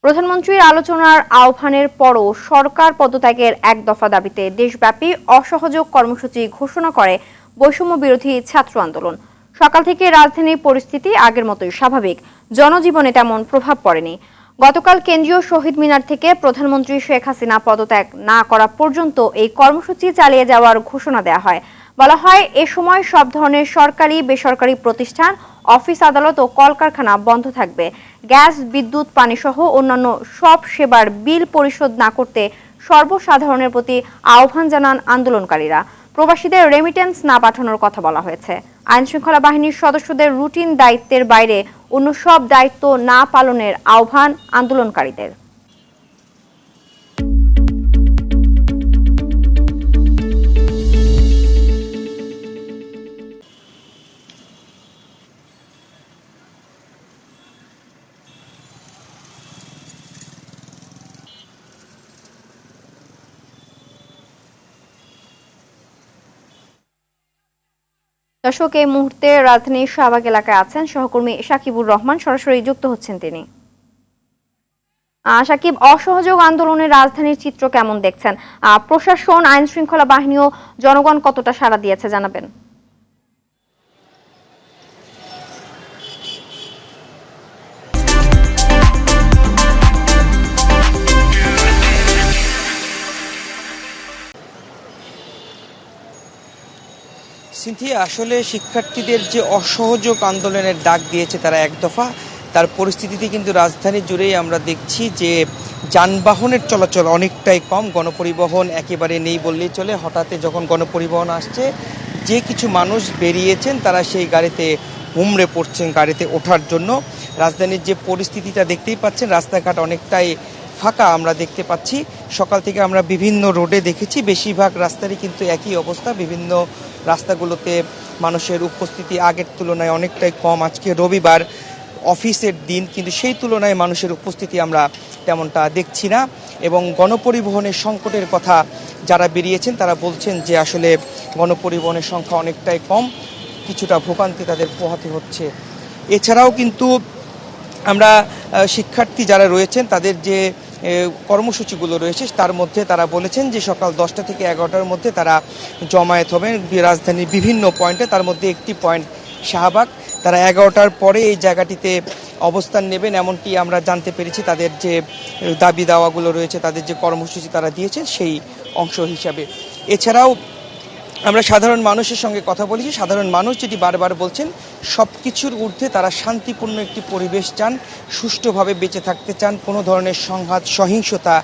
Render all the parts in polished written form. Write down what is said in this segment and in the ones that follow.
প্রধানমন্ত্রীর আলোচনার আহ্বানের পরও সরকার পদত্যাগের এক দফা দাবিতে দেশব্যাপী অসহযোগ কর্মসূচি ঘোষণা করে বৈষম্য বিরোধী ছাত্র আন্দোলন। সকাল থেকে রাজধানীর পরিস্থিতি আগের মতোই স্বাভাবিক, জনজীবনে তেমন প্রভাব পড়েনি। গতকাল কেন্দ্রীয় শহীদ মিনার থেকে প্রধানমন্ত্রী শেখ হাসিনা পদত্যাগ না করা পর্যন্ত এই কর্মসূচি চালিয়ে যাওয়ার ঘোষণা দেওয়া হয়। বলা হয়, এ সময় সব ধরনের সরকারি বেসরকারি প্রতিষ্ঠান, অফিস, আদালত ও কলকারখানা বন্ধ থাকবে। গ্যাস, বিদ্যুৎ, পানি সহ অন্যান্য সব সেবার বিল পরিশোধ না করতে সর্বসাধারণের প্রতি আহ্বান জানান আন্দোলনকারীরা। প্রবাসীদের রেমিটেন্স না পাঠানোর কথা বলা হয়েছে। আইনশৃঙ্খলা বাহিনীর সদস্যদের রুটিন দায়িত্বের বাইরে অন্য সব দায়িত্ব না পালনের আহ্বান আন্দোলনকারীদের। দর্শক, এই মুহূর্তে রাজধানীর শাহবাগ এলাকায় আছেন সহকর্মী সাকিবুর রহমান, সরাসরি যুক্ত হচ্ছেন তিনি। সাকিব, অসহযোগ আন্দোলনের রাজধানীর চিত্র কেমন দেখছেন? প্রশাসন, আইন শৃঙ্খলা বাহিনী ও জনগণ কতটা সাড়া দিয়েছে জানাবেন। সিনথিয়া, আসলে শিক্ষার্থীদের যে অসহযোগ আন্দোলনের ডাক দিয়েছে তারা এক দফা, তার পরিস্থিতিতে কিন্তু রাজধানী জুড়েই আমরা দেখছি যে যানবাহনের চলাচল অনেকটাই কম, গণপরিবহন একেবারে নেই বললেই চলে। হঠাৎ যখন গণপরিবহন আসছে, যে কিছু মানুষ বেরিয়েছেন তারা সেই গাড়িতে হুমড়ে পড়ছেন গাড়িতে ওঠার জন্য। রাজধানীর যে পরিস্থিতিটা দেখতেই পাচ্ছেন, রাস্তাঘাট অনেকটাই ফাঁকা আমরা দেখতে পাচ্ছি। সকাল থেকে আমরা বিভিন্ন রোডে দেখেছি, বেশিরভাগ রাস্তারই কিন্তু একই অবস্থা। বিভিন্ন রাস্তাগুলোতে মানুষের উপস্থিতি আগের তুলনায় অনেকটাই কম। আজকে রবিবার, অফিসের দিন, কিন্তু সেই তুলনায় মানুষের উপস্থিতি আমরা তেমনটা দেখছি না। এবং গণপরিবহনের সংকটের কথা যারা বেরিয়েছেন তারা বলছেন যে আসলে গণপরিবহনের সংখ্যা অনেকটাই কম, কিছুটা ভোগান্তি তাদের পোহাতে হচ্ছে। এছাড়াও কিন্তু আমরা শিক্ষার্থী যারা রয়েছেন তাদের যে কর্মসূচিগুলো রয়েছে তার মধ্যে তারা বলেছেন যে সকাল 10টা থেকে 11টার মধ্যে তারা জমায়েত হবেন রাজধানীর বিভিন্ন পয়েন্টে। তার মধ্যে একটি পয়েন্ট শাহবাগ। তারা 11টার পরে এই জায়গাটিতে অবস্থান নেবেন এমনটি আমরা জানতে পেরেছি। তাদের যে দাবি দাওয়াগুলো রয়েছে, তাদের যে কর্মসূচি তারা দিয়েছেন সেই অংশ হিসাবে। এছাড়াও আমরা সাধারণ মানুষের সঙ্গে কথা বলেছি। সাধারণ মানুষ যেটি বারবার বলছেন, সব কিছুর ঊর্ধ্বে তারা শান্তিপূর্ণ একটি পরিবেশ চান, সুষ্ঠুভাবে বেঁচে থাকতে চান, কোনো ধরনের সংঘাত সহিংসতা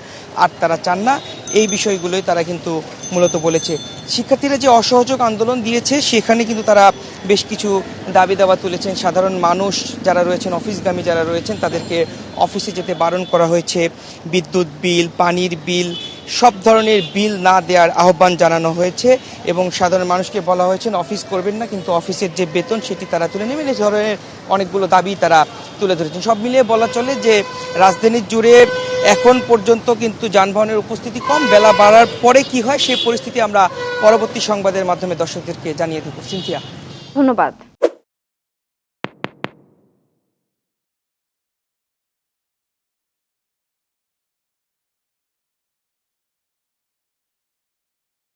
আর তারা চান না। এই বিষয়গুলোই তারা কিন্তু মূলত বলেছে। শিক্ষার্থীরা যে অসহযোগ আন্দোলন দিয়েছে সেখানে কিন্তু তারা বেশ কিছু দাবি দাওয়া তুলেছেন। সাধারণ মানুষ যারা রয়েছেন, অফিসগামী যারা রয়েছেন, তাদেরকে অফিসে যেতে বারণ করা হয়েছে। বিদ্যুৎ বিল, পানির বিল, সব ধরনের বিল না দেওয়ার আহ্বান জানানো হয়েছে এবং সাধারণ মানুষকে বলা হয়েছে অফিস করবেন না, কিন্তু অফিসের যে বেতন সেটি তারা তুলে নেবেন। এই ধরনের অনেকগুলো দাবি তারা তুলে ধরেছেন। সব মিলিয়ে বলা চলে যে রাজধানীর জুড়ে এখন পর্যন্ত কিন্তু যানবাহনের উপস্থিতি কম। বেলা বাড়ার পরে কি হয় সেই পরিস্থিতি আমরা পরবর্তী সংবাদের মাধ্যমে দর্শকদেরকে জানিয়ে দেব। সিনথিয়া, ধন্যবাদ।